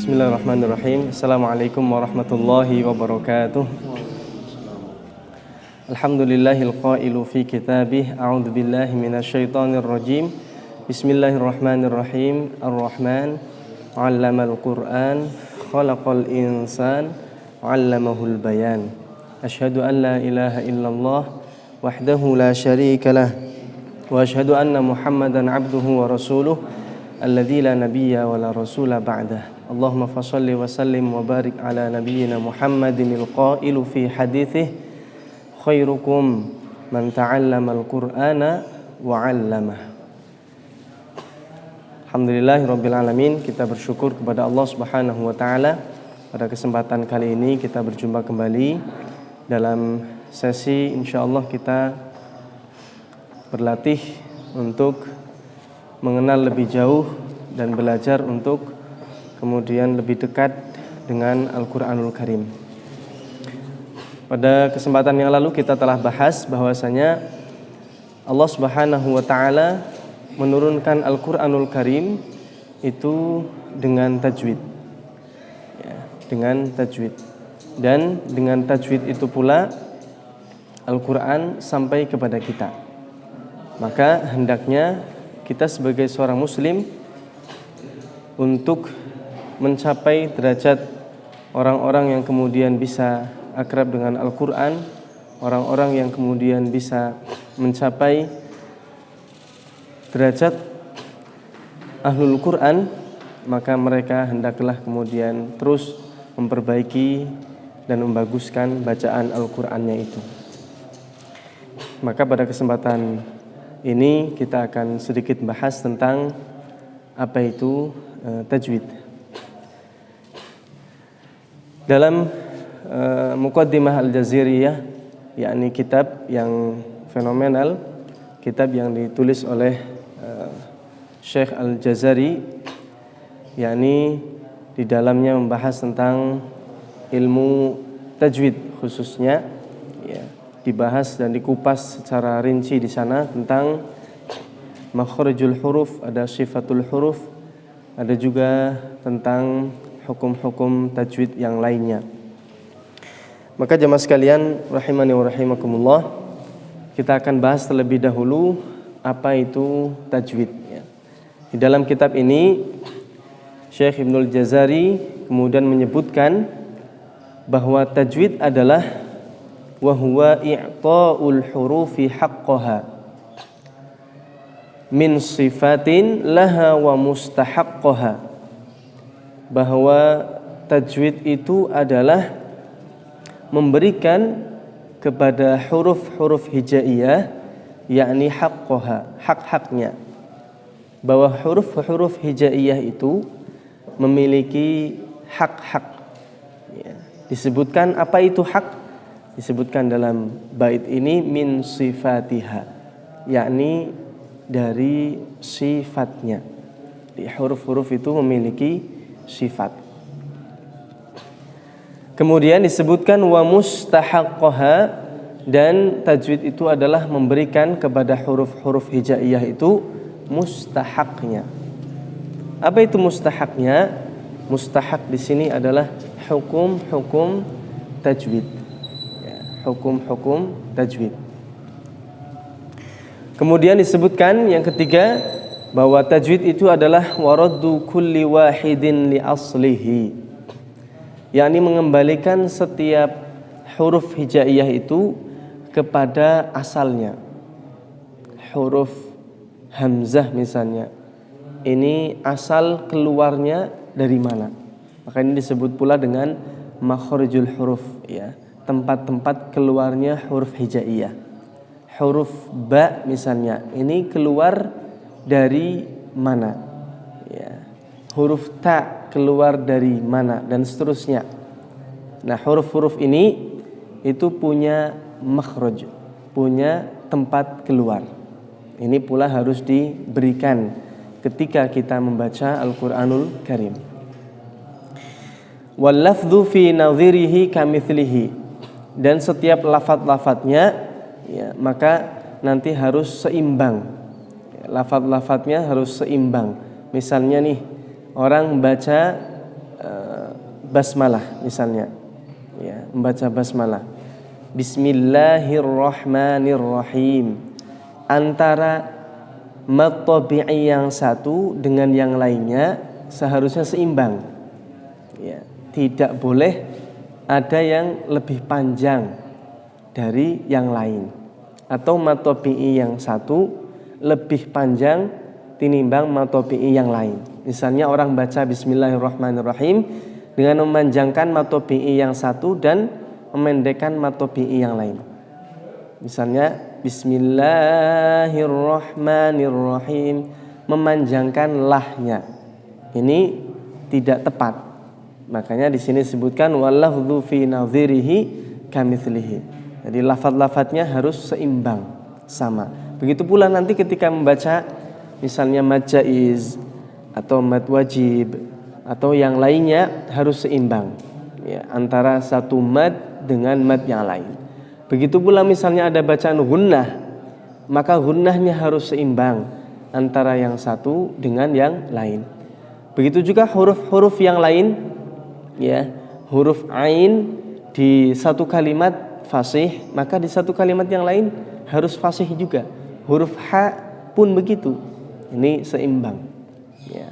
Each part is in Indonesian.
Bismillahirrahmanirrahim. Assalamualaikum warahmatullahi wabarakatuh. Alhamdulillahil qailu fi kitabih. A'udzu billahi minasyaitonir rajim. Bismillahirrahmanirrahim. Ar-Rahman 'allamal Qur'an, khalaqal insan, 'allamahul bayan. Asyhadu an la ilaha illallah wahdahu la syarika lah wa asyhadu anna Muhammadan 'abduhu wa rasuluh alladzi la nabiyya wa la rasula ba'dah. Allahumma fashalli wa sallim wa barik ala nabiyyina Muhammadinil qailu fi haditsih khairukum man ta'allamal Qur'ana wa 'allamah. Alhamdulillahirabbil alamin, kita bersyukur kepada Allah Subhanahu wa taala. Pada kesempatan kali ini kita berjumpa kembali dalam sesi insyaallah kita berlatih untuk mengenal lebih jauh dan belajar untuk kemudian lebih dekat dengan Al-Quranul Karim. Pada kesempatan yang lalu kita telah bahas bahwasanya Allah Subhanahu wa taala menurunkan Al-Quranul Karim itu dengan tajwid. Ya, dengan tajwid. Dan dengan tajwid itu pula Al-Quran sampai kepada kita. Maka hendaknya kita sebagai seorang muslim untuk mencapai derajat orang-orang yang kemudian bisa akrab dengan Al-Quran, orang-orang yang kemudian bisa mencapai derajat Ahlul Quran, maka mereka hendaklah kemudian terus memperbaiki dan membaguskan bacaan Al-Qurannya itu. Maka pada kesempatan ini kita akan sedikit bahas tentang apa itu tajwid. Dalam Muqaddimah Al-Jaziriyah, yakni kitab yang fenomenal, kitab yang ditulis oleh Syekh Al-Jazari, yakni di dalamnya membahas tentang ilmu tajwid khususnya, ya, dibahas dan dikupas secara rinci di sana tentang makharijul huruf, ada sifatul huruf, ada juga tentang hukum-hukum tajwid yang lainnya. Maka jemaah sekalian rahimani wa rahimakumullah, kita akan bahas terlebih dahulu apa itu tajwid, ya. Di dalam kitab ini Syekh Ibnul Jazari kemudian menyebutkan bahwa tajwid adalah wa huwa i'ta'ul hurufi haqqaha min sifatin laha wa mustahaqqaha, bahwa tajwid itu adalah memberikan kepada huruf-huruf hijaiyah, yakni haqqaha, hak-haknya, bahwa huruf-huruf hijaiyah itu memiliki hak-hak, ya. Disebutkan apa itu hak? Disebutkan dalam bait ini min sifatiha, yakni dari sifatnya. Di huruf-huruf itu memiliki sifat. Kemudian disebutkan wa mustahaqqaha, dan tajwid itu adalah memberikan kepada huruf-huruf hijaiyah itu mustahaknya. Apa itu mustahaknya? Mustahak di sini adalah hukum-hukum tajwid. Ya, hukum-hukum tajwid. Kemudian disebutkan yang ketiga bahwa tajwid itu adalah waraddu kulli wahidin li aslihi, yakni mengembalikan setiap huruf hijaiyah itu kepada asalnya. Huruf hamzah misalnya, ini asal keluarnya dari mana? Maka ini disebut pula dengan makharijul huruf, ya, tempat-tempat keluarnya huruf hijaiyah. Huruf ba misalnya, ini keluar dari mana, ya. Huruf ta keluar dari mana, dan seterusnya. Nah, huruf-huruf ini itu punya makhraj, punya tempat keluar. Ini pula harus diberikan ketika kita membaca Al-Quranul Karim. Wal lafdhu fi nadhirihi kamithlihi, dan setiap lafadz-lafadznya, ya, maka nanti harus seimbang. Lafadz-lafadznya harus seimbang. Misalnya nih, orang membaca basmalah misalnya, ya, membaca basmalah. Bismillahirrahmanirrahim. Antara mad tabi'i yang satu dengan yang lainnya seharusnya seimbang. Ya, tidak boleh ada yang lebih panjang dari yang lain, atau mad tabi'i yang satu lebih panjang tinimbang mad tabi'i yang lain. Misalnya orang baca Bismillahirrahmanirrahim dengan memanjangkan mad tabi'i yang satu dan memendekkan mad tabi'i yang lain. Misalnya Bismillahirrahmanirrahim, memanjangkan lahnya. Ini tidak tepat. Makanya di sini disebutkan walafdhu fi nadhirihi kamitslihi. Jadi lafaz-lafaznya harus seimbang, sama. Begitu pula nanti ketika membaca misalnya mad jaiz atau mad wajib atau yang lainnya harus seimbang, ya, antara satu mad dengan mad yang lain. Begitu pula misalnya ada bacaan gunnah, maka gunnahnya harus seimbang antara yang satu dengan yang lain. Begitu juga huruf-huruf yang lain, ya, huruf ain di satu kalimat fasih, maka di satu kalimat yang lain harus fasih juga. Huruf ha pun begitu, ini seimbang, ya.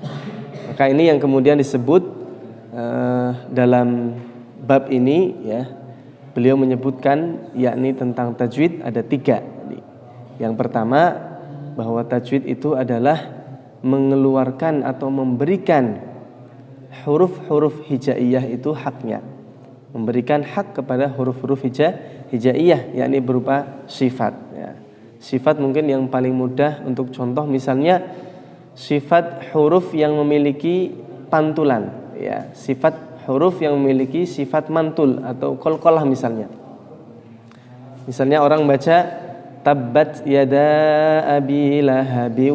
Maka ini yang kemudian disebut dalam bab ini, ya, beliau menyebutkan yakni tentang tajwid ada 3. Yang pertama, bahwa tajwid itu adalah mengeluarkan atau memberikan huruf-huruf hijaiyah itu haknya, memberikan hak kepada huruf-huruf hijaiyah, yakni berupa sifat, ya. Sifat mungkin yang paling mudah untuk contoh misalnya sifat huruf yang memiliki pantulan, ya, sifat huruf yang memiliki sifat mantul atau qalqalah misalnya. Misalnya orang baca tabbat yada abi lahabin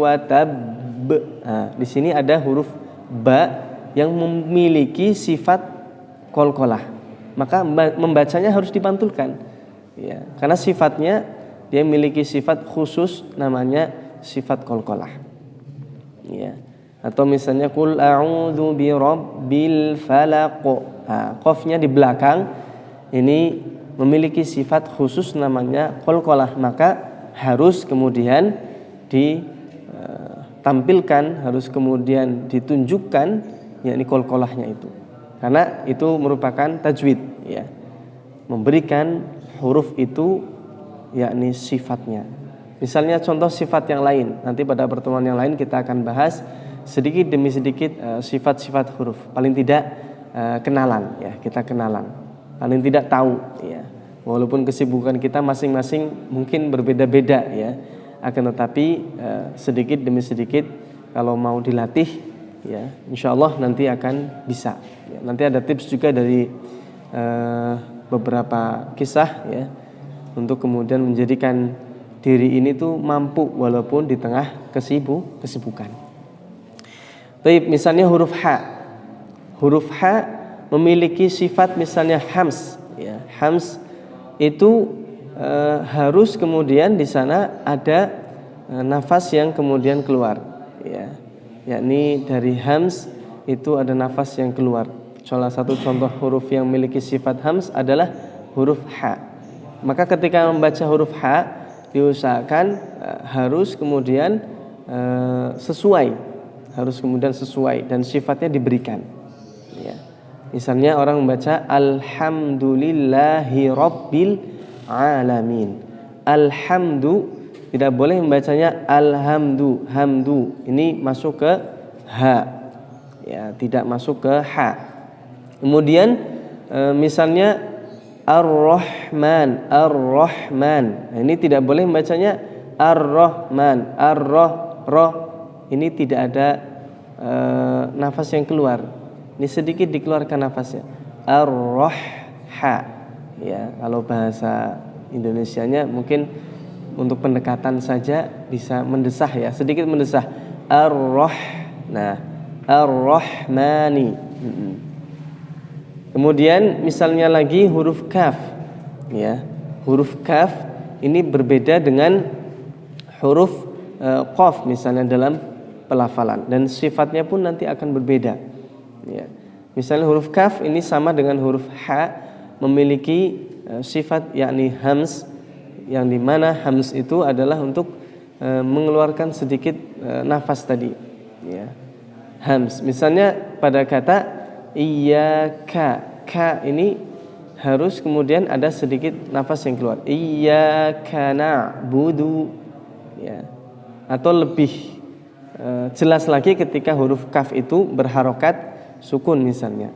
wa tabb. Nah, di sini ada huruf ba yang memiliki sifat qalqalah. Maka membacanya harus dipantulkan. Ya, karena sifatnya dia memiliki sifat khusus namanya sifat qalqalah. Ya. Atau misalnya qul a'udzu birabbil falaq. Nah, qafnya di belakang ini memiliki sifat khusus namanya qalqalah, maka harus kemudian ditampilkan, harus kemudian ditunjukkan yakni qalqalahnya itu. Karena itu merupakan tajwid, ya. Memberikan huruf itu yakni sifatnya. Misalnya contoh sifat yang lain, nanti pada pertemuan yang lain kita akan bahas sedikit demi sedikit sifat-sifat huruf. Paling tidak kenalan, ya, kita kenalan. Paling tidak tahu, ya. Walaupun kesibukan kita masing-masing mungkin berbeda-beda, ya. Akan tetapi sedikit demi sedikit kalau mau dilatih, ya, insyaallah nanti akan bisa. Ya, nanti ada tips juga dari beberapa kisah, ya, untuk kemudian menjadikan diri ini tuh mampu walaupun di tengah kesibukan. Baik, misalnya huruf H. Huruf H memiliki sifat misalnya hams, ya. Hams itu harus kemudian di sana ada nafas yang kemudian keluar, ya. Yakni dari hams itu ada nafas yang keluar. Salah satu contoh huruf yang memiliki sifat hams adalah huruf H. Maka ketika membaca huruf H diusahakan harus kemudian sesuai, harus kemudian sesuai dan sifatnya diberikan, ya. Misalnya orang membaca alhamdulillahi rabbil alamin. Alhamdu tidak boleh membacanya alhamdu, hamdu. Ini masuk ke H, ya, tidak masuk ke H. Kemudian misalnya ar-rahman, ar-rahman. Nah, ini tidak boleh membacanya ar-rahman, ar-roh. Ini tidak ada nafas yang keluar. Ini sedikit dikeluarkan nafasnya. Ar-roh-ha. Ya, kalau bahasa Indonesianya mungkin untuk pendekatan saja bisa mendesah, ya, sedikit mendesah. Ar-roh. Nah, ar-rohmani. Kemudian misalnya lagi huruf kaf, ya. Huruf kaf ini berbeda dengan huruf qaf misalnya dalam pelafalan dan sifatnya pun nanti akan berbeda, ya. Misalnya huruf kaf ini sama dengan huruf ha, memiliki sifat yakni hams, yang dimana hams itu adalah untuk mengeluarkan sedikit nafas tadi, ya. Hams. Misalnya pada kata iyyaka, ka ini harus kemudian ada sedikit nafas yang keluar. Iyyaka na'budu, ya. Atau lebih jelas lagi ketika huruf kaf itu berharokat sukun misalnya,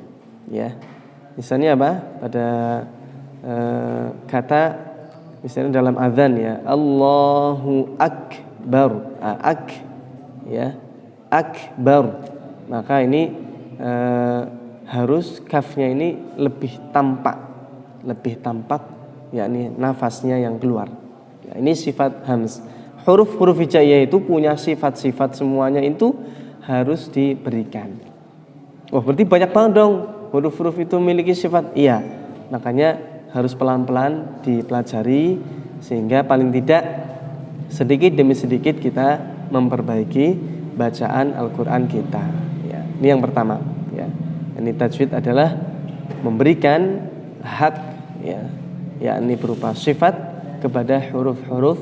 ya. Misalnya apa? Pada kata misalnya dalam azan, ya, Allahu akbar, ya, akbar. Maka ini harus kafnya ini lebih tampak, yakni nafasnya yang keluar. Ya, ini sifat hams. Huruf-huruf hijaiyah itu punya sifat-sifat, semuanya itu harus diberikan. Wah, berarti banyak banget dong huruf-huruf itu memiliki sifat. Iya, makanya harus pelan-pelan dipelajari sehingga paling tidak sedikit demi sedikit kita memperbaiki bacaan Al-Quran kita. Ya, ini yang pertama. Ya, ini tajwid adalah memberikan hak, ya, yakni berupa sifat kepada huruf-huruf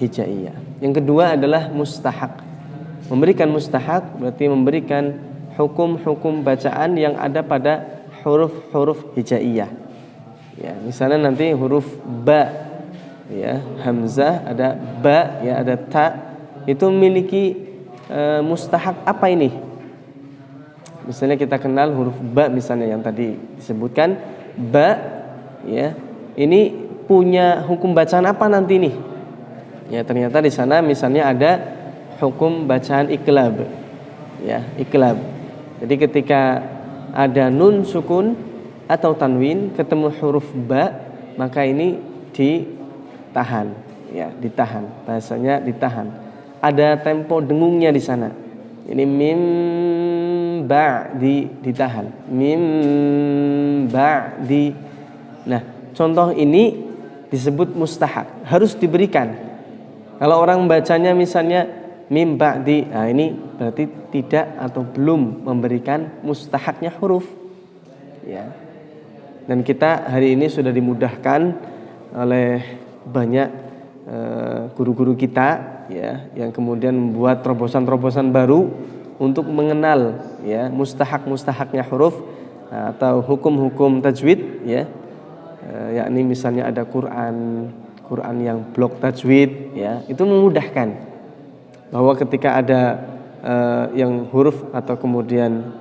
hijaiyah. Yang kedua adalah mustahak. Memberikan mustahak berarti memberikan hukum-hukum bacaan yang ada pada huruf-huruf hijaiyah. Ya, misalnya nanti huruf ba, ya, hamzah, ada ba, ya, ada ta, itu memiliki mustahak apa ini? Misalnya kita kenal huruf ba misalnya yang tadi disebutkan ba, ya, ini punya hukum bacaan apa nanti nih? Ya, ternyata di sana misalnya ada hukum bacaan iklab, ya, iklab. Jadi ketika ada nun sukun atau tanwin ketemu huruf ba, maka ini ditahan, ya, ditahan. Bahasanya ditahan. Ada tempo dengungnya di sana. Ini mim ba'di, ditahan. Mim ba'di. Nah, contoh ini disebut mustahak, harus diberikan. Kalau orang bacanya misalnya mim ba'di, nah ini berarti tidak atau belum memberikan mustahaknya huruf, ya. Dan kita hari ini sudah dimudahkan oleh banyak guru-guru kita, ya, yang kemudian membuat terobosan-terobosan baru untuk mengenal, ya, mustahak-mustahaknya huruf atau hukum-hukum tajwid, ya. Yakni misalnya ada Quran yang blok tajwid, ya, itu memudahkan bahwa ketika ada yang huruf atau kemudian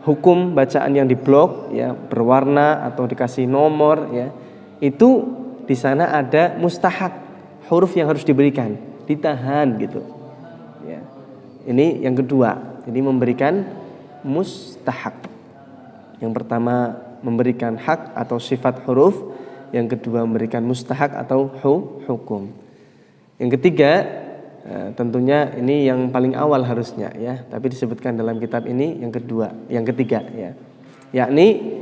hukum bacaan yang diblok, ya, berwarna atau dikasih nomor, ya, itu di sana ada mustahak huruf yang harus diberikan, ditahan gitu, ya. Ini yang kedua, jadi memberikan mustahak. Yang pertama memberikan hak atau sifat huruf, yang kedua memberikan mustahak atau hukum. Yang ketiga, tentunya ini yang paling awal harusnya, ya, tapi disebutkan dalam kitab ini yang kedua, yang ketiga, ya, yakni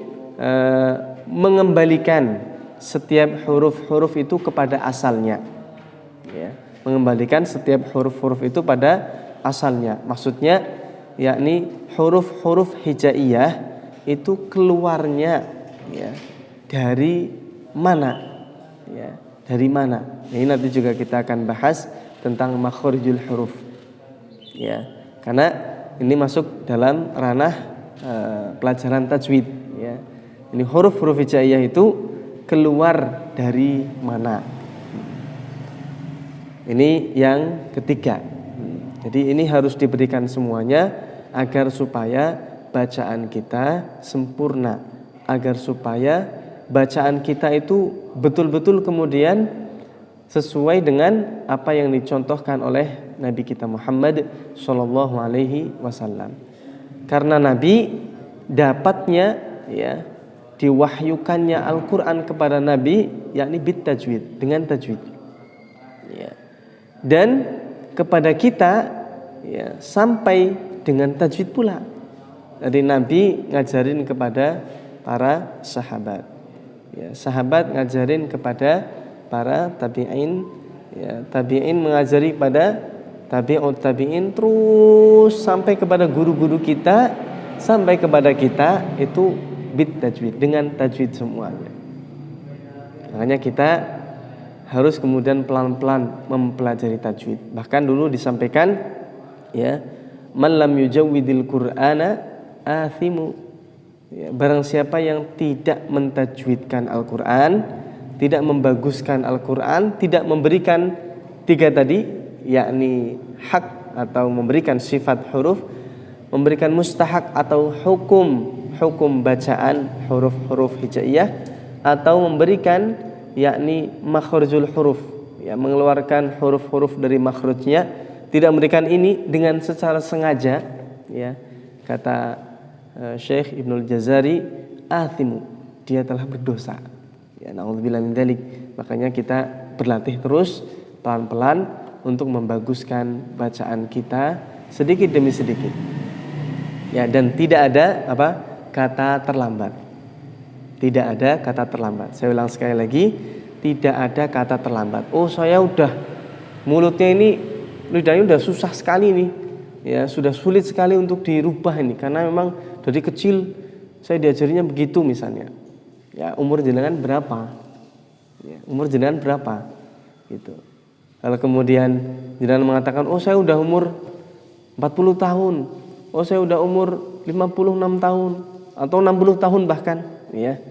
mengembalikan setiap huruf-huruf itu kepada asalnya, ya, mengembalikan setiap huruf-huruf itu pada asalnya. Maksudnya yakni huruf-huruf hijaiyah itu keluarnya, ya, dari mana, ya, dari mana. Ini nanti juga kita akan bahas tentang makhorijul huruf, ya, karena ini masuk dalam ranah pelajaran tajwid, ya. Ini huruf-huruf hijaiyah itu keluar dari mana. Ini yang ketiga. Jadi ini harus diberikan semuanya agar supaya bacaan kita sempurna, agar supaya bacaan kita itu betul-betul kemudian sesuai dengan apa yang dicontohkan oleh Nabi kita Muhammad Shallallahu Alaihi Wasallam. Karena Nabi dapatnya, ya, diwahyukannya Al-Quran kepada Nabi yakni bit tajwid, dengan tajwid, ya. Dan kepada kita, ya, sampai dengan tajwid pula. Jadi Nabi ngajarin kepada para sahabat, ya, sahabat ngajarin kepada para tabi'in, ya, tabi'in mengajari pada tabi'ut tabi'in, terus sampai kepada guru-guru kita sampai kepada kita itu bit tajwid, dengan tajwid semuanya. Makanya kita harus kemudian pelan-pelan mempelajari tajwid. Bahkan dulu disampaikan ya, man lam yujawwidil Qur'ana athimu. Ya, barang siapa yang tidak mentajwidkan Al-Qur'an, tidak membaguskan Al-Qur'an, tidak memberikan tiga tadi, yakni hak atau memberikan sifat huruf, memberikan mustahak atau hukum bacaan huruf-huruf hijaiyah, atau memberikan yakni makhrijul huruf, ya, mengeluarkan huruf-huruf dari makhrajnya, tidak memberikan ini dengan secara sengaja, ya, kata Syekh Ibnul Jazari, athimu, dia telah berdosa. Ya, naudzubillah min dzalik. Makanya kita berlatih terus pelan-pelan untuk membaguskan bacaan kita sedikit demi sedikit. Ya, dan tidak ada kata terlambat. Tidak ada kata terlambat. Saya ulang sekali lagi, tidak ada kata terlambat. Oh, saya udah mulutnya ini, lidahnya udah susah sekali nih. Ya, sudah sulit sekali untuk dirubah ini karena memang dari kecil saya diajarinya begitu misalnya. Ya, umur jenengan berapa? Ya, umur jenengan berapa? Gitu. Kalau kemudian jenengan mengatakan, "Oh, saya udah umur 40 tahun. Oh, saya udah umur 56 tahun atau 60 tahun bahkan." Ya.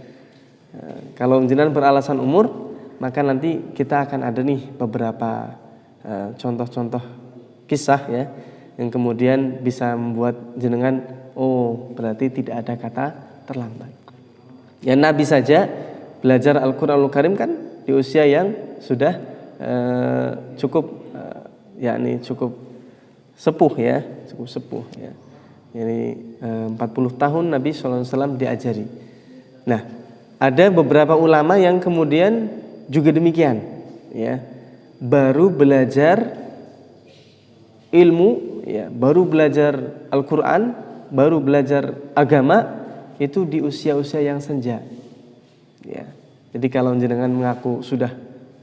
Kalau jenengan beralasan umur, maka nanti kita akan ada nih beberapa contoh-contoh kisah ya, yang kemudian bisa membuat jenengan, oh, berarti tidak ada kata terlambat. Ya, Nabi saja belajar Al-Qur'anul Karim kan di usia yang sudah cukup yakni cukup sepuh ya, cukup sepuh ya. Jadi 40 tahun Nabi SAW diajari. Nah, ada beberapa ulama yang kemudian juga demikian ya, baru belajar ilmu ya, baru belajar Al-Qur'an, baru belajar agama itu di usia-usia yang senja. Ya. Jadi kalau jenengan mengaku sudah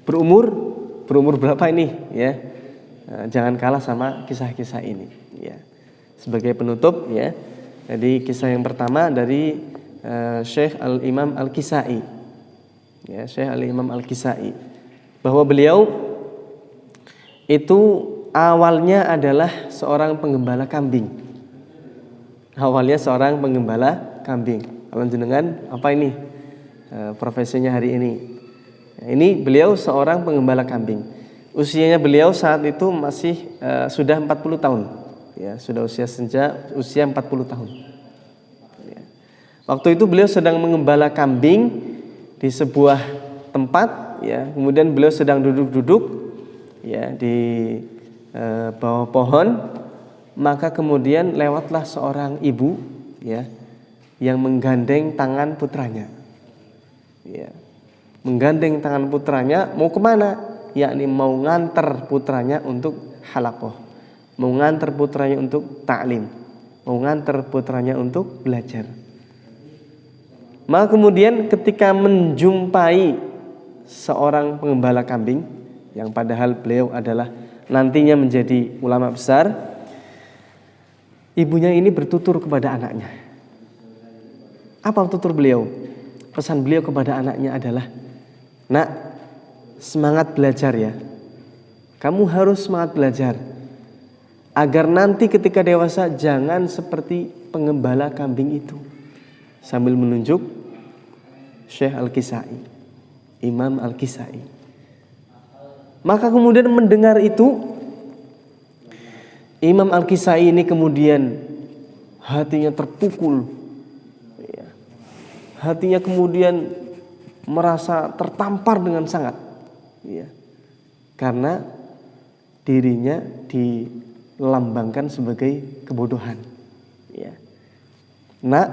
berumur berapa ini ya? Jangan kalah sama kisah-kisah ini ya. Sebagai penutup ya. Jadi kisah yang pertama dari Syekh Al-Imam Al-Kisai. Ya, Syekh Al-Imam Al-Kisai, bahwa beliau itu awalnya adalah seorang penggembala kambing. Awalnya seorang penggembala kambing. Kalau jenengan apa ini profesinya hari ini? Ini beliau seorang penggembala kambing. Usianya beliau saat itu masih sudah 40 tahun. Ya, sudah usia senja, usia 40 tahun. Ya. Waktu itu beliau sedang mengembala kambing di sebuah tempat ya. Kemudian beliau sedang duduk-duduk ya di bawah pohon, maka kemudian lewatlah seorang ibu ya yang menggandeng tangan putranya. Ya. Menggandeng tangan putranya mau kemana? Yakni mau nganter putranya untuk halaqah, mau nganter putranya untuk ta'lim, mau nganter putranya untuk belajar. Maka kemudian ketika menjumpai seorang penggembala kambing yang padahal beliau adalah nantinya menjadi ulama besar, ibunya ini bertutur kepada anaknya. Apa tutur beliau? Pesan beliau kepada anaknya adalah, "Nak, semangat belajar ya. Kamu harus semangat belajar agar nanti ketika dewasa jangan seperti penggembala kambing itu." Sambil menunjuk Syekh Al-Kisai, Imam Al-Kisai. Maka kemudian mendengar itu, Imam Al-Kisai ini kemudian hatinya terpukul ya. Hatinya kemudian merasa tertampar dengan sangat ya. Karena dirinya dilambangkan sebagai kebodohan ya. Nak,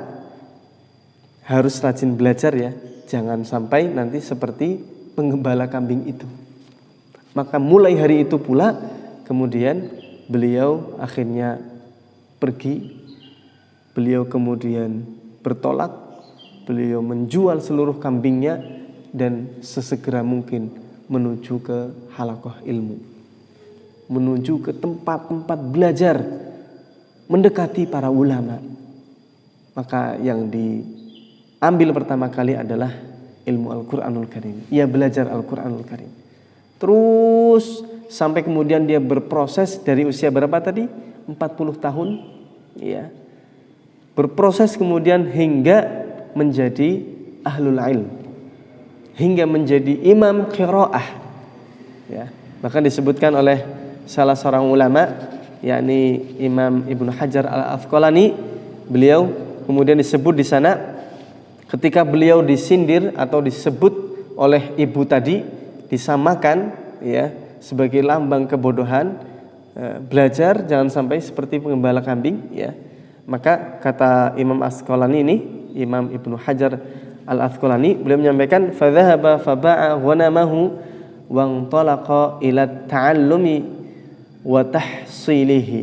harus rajin belajar ya, jangan sampai nanti seperti penggembala kambing itu. Maka mulai hari itu pula kemudian beliau akhirnya pergi, beliau kemudian bertolak, beliau menjual seluruh kambingnya dan sesegera mungkin menuju ke halaqah ilmu, menuju ke tempat-tempat belajar, mendekati para ulama. maka yang diambil pertama kali adalah ilmu Al-Qur'anul Karim. Ia belajar Al-Qur'anul Karim. Terus sampai kemudian dia berproses dari usia berapa tadi? 40 tahun, ya. Berproses kemudian hingga menjadi ahlul ilm, hingga menjadi imam qiraah, ya. Bahkan disebutkan oleh salah seorang ulama, yakni Imam Ibnu Hajar Al-Asqalani, beliau kemudian disebut di sana ketika beliau disindir atau disebut oleh ibu tadi, disamakan, ya, sebagai lambang kebodohan, belajar jangan sampai seperti pengembala kambing, ya. Maka kata Imam Asqalani ini, Imam Ibnu Hajar Al-Asqalani, beliau menyampaikan fadhahaba faba'a ghanamahu wantalaqa ila ta'allumi wa tahsilihi,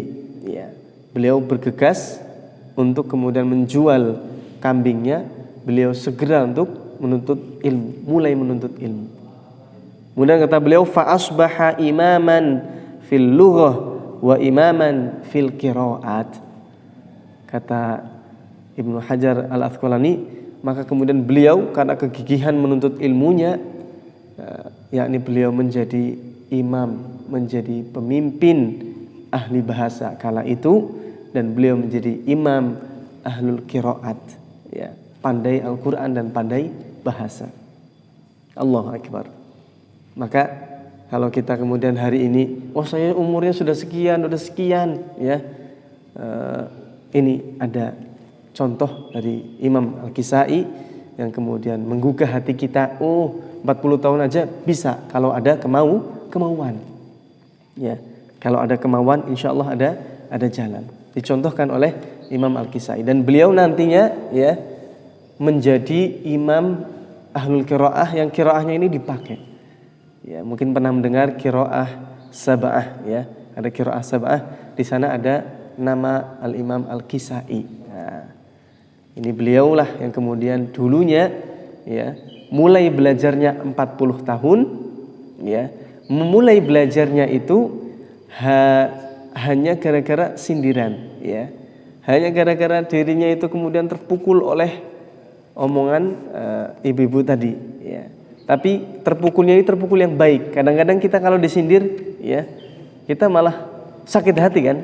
ya. Beliau bergegas untuk kemudian menjual kambingnya, beliau segera untuk menuntut ilmu, mulai menuntut ilmu. Kemudian kata beliau fa asbaha imaman fil lughah wa imaman fil qiraat. Kata Ibnu Hajar Al-Asqalani, maka kemudian beliau karena kegigihan menuntut ilmunya, yakni beliau menjadi imam, menjadi pemimpin ahli bahasa kala itu, dan beliau menjadi imam ahlul qiraat, ya, pandai Al-Qur'an dan pandai bahasa. Allahu Akbar. Maka kalau kita kemudian hari ini, saya umurnya sudah sekian, ya, ini ada contoh dari Imam Al-Kisai yang kemudian menggugah hati kita. 40 tahun aja bisa kalau ada kemauan. Ya, kalau ada kemauan, insya Allah ada jalan. Dicontohkan oleh Imam Al-Kisai, dan beliau nantinya, ya, menjadi imam ahlul qiraah yang qiraahnya ini dipakai. Ya, mungkin pernah mendengar qiraah sab'ah, ya. Ada qiraah sab'ah, di sana ada nama Al-Imam Al-Kisai. Nah, ini beliaulah yang kemudian dulunya, ya, mulai belajarnya 40 tahun, ya. Memulai belajarnya itu hanya gara-gara sindiran, ya. Hanya gara-gara dirinya itu kemudian terpukul oleh omongan ibu-ibu tadi, ya. Tapi terpukulnya ini terpukul yang baik. Kadang-kadang kita kalau disindir, ya, kita malah sakit hati kan.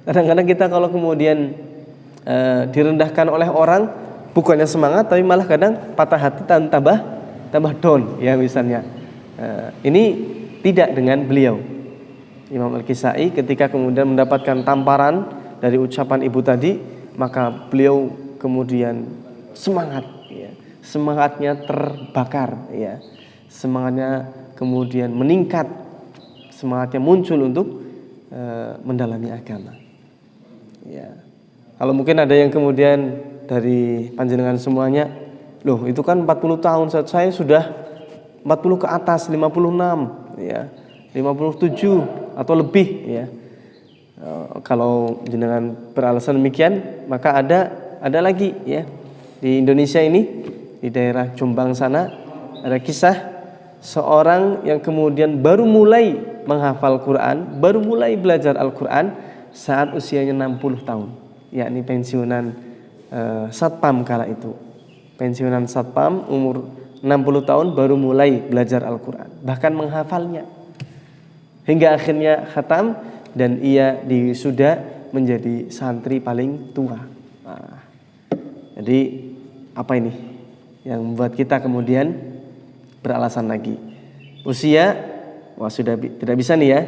Kadang-kadang kita kalau kemudian direndahkan oleh orang, bukannya semangat, tapi malah kadang patah hati dan tambah down, ya, misalnya. Ini tidak dengan beliau. Imam Al-Kisai ketika kemudian mendapatkan tamparan dari ucapan ibu tadi, maka beliau kemudian semangat, ya. Semangatnya terbakar, ya. Semangatnya kemudian meningkat, semangatnya muncul untuk mendalami agama. Ya. Kalau mungkin ada yang kemudian dari panjenengan semuanya, loh itu kan 40 tahun, saat saya sudah 40 ke atas, 56, ya, 57 atau lebih, ya. Kalau jenengan beralasan demikian, maka ada lagi, ya, di Indonesia ini, di daerah Jombang sana, ada kisah seorang yang kemudian baru mulai menghafal Quran, baru mulai belajar Al-Quran saat usianya 60 tahun, yakni pensiunan satpam kala itu. Pensiunan satpam umur 60 tahun baru mulai belajar Al-Quran, bahkan menghafalnya, hingga akhirnya khatam dan ia diwisuda menjadi santri paling tua. Nah, jadi apa ini yang membuat kita kemudian beralasan lagi? Usia, sudah tidak bisa nih, ya.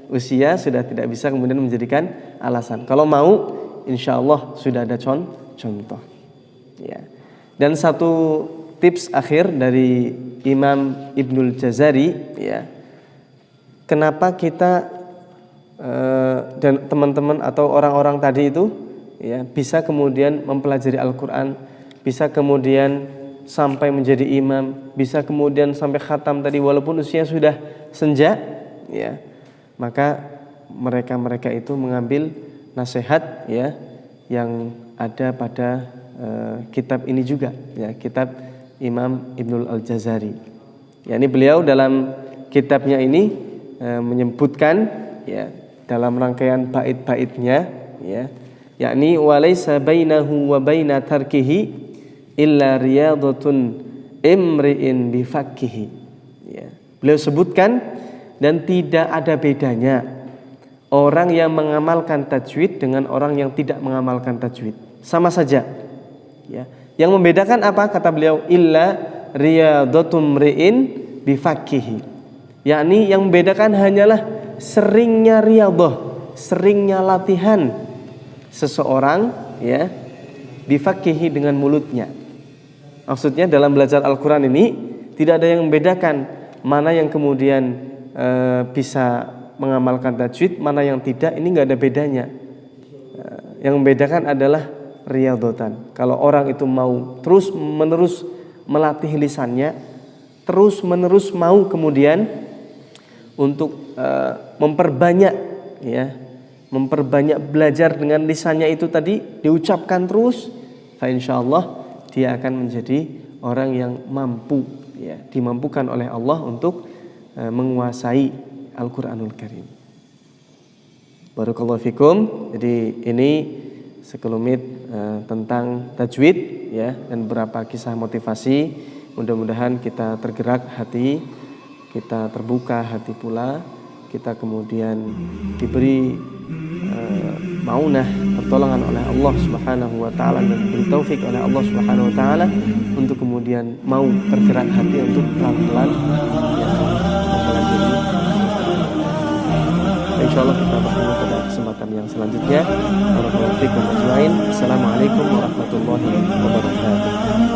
Usia sudah tidak bisa kemudian menjadikan alasan. Kalau mau, insya Allah sudah ada contoh. Ya. Dan satu tips akhir dari Imam Ibnul Jazari, ya. Kenapa kita dan teman-teman atau orang-orang tadi itu, ya, bisa kemudian mempelajari Al-Quran, bisa kemudian sampai menjadi imam, bisa kemudian sampai khatam tadi walaupun usia sudah senja, ya. Maka mereka itu mengambil nasihat, ya, yang ada pada kitab ini juga, ya, kitab Imam Ibnul Al-Jazari. Ya, ini beliau dalam kitabnya ini menyebutkan, ya, dalam rangkaian bait-baitnya, ya, yakni walaysa bainahu wa baina tarkihi illa riyadatun imri'in bifakkihi. Ya. Beliau sebutkan, dan tidak ada bedanya orang yang mengamalkan tajwid dengan orang yang tidak mengamalkan tajwid, sama saja. Ya. Yang membedakan apa? Kata beliau, illa riyadatum ri'in bifakkihi, yakni yang membedakan hanyalah seringnya riyadah, seringnya latihan seseorang, ya, bifakkihi dengan mulutnya. Maksudnya dalam belajar Al-Quran ini tidak ada yang membedakan mana yang kemudian bisa mengamalkan tajwid, mana yang tidak. Ini nggak ada bedanya. Yang membedakan adalah riyadhatan. Kalau orang itu mau terus menerus melatih lisannya, terus menerus mau kemudian untuk memperbanyak, ya, memperbanyak belajar dengan lisannya itu tadi, diucapkan terus, fa insyaallah dia akan menjadi orang yang mampu, ya, dimampukan oleh Allah untuk menguasai Al-Qur'anul Karim. Barakallahu fikum. Jadi ini sekelumit tentang tajwid, ya, dan beberapa kisah motivasi. Mudah-mudahan kita tergerak hati, kita terbuka hati pula, kita kemudian diberi maunah, pertolongan oleh Allah Subhanahu wa taala, dan diberi taufik oleh Allah Subhanahu wa taala untuk kemudian mau tergerak hati untuk pelan-pelan, ya, mempelajari. Insyaallah kita bertemu pada kesempatan yang selanjutnya. Assalamualaikum warahmatullahi wabarakatuh.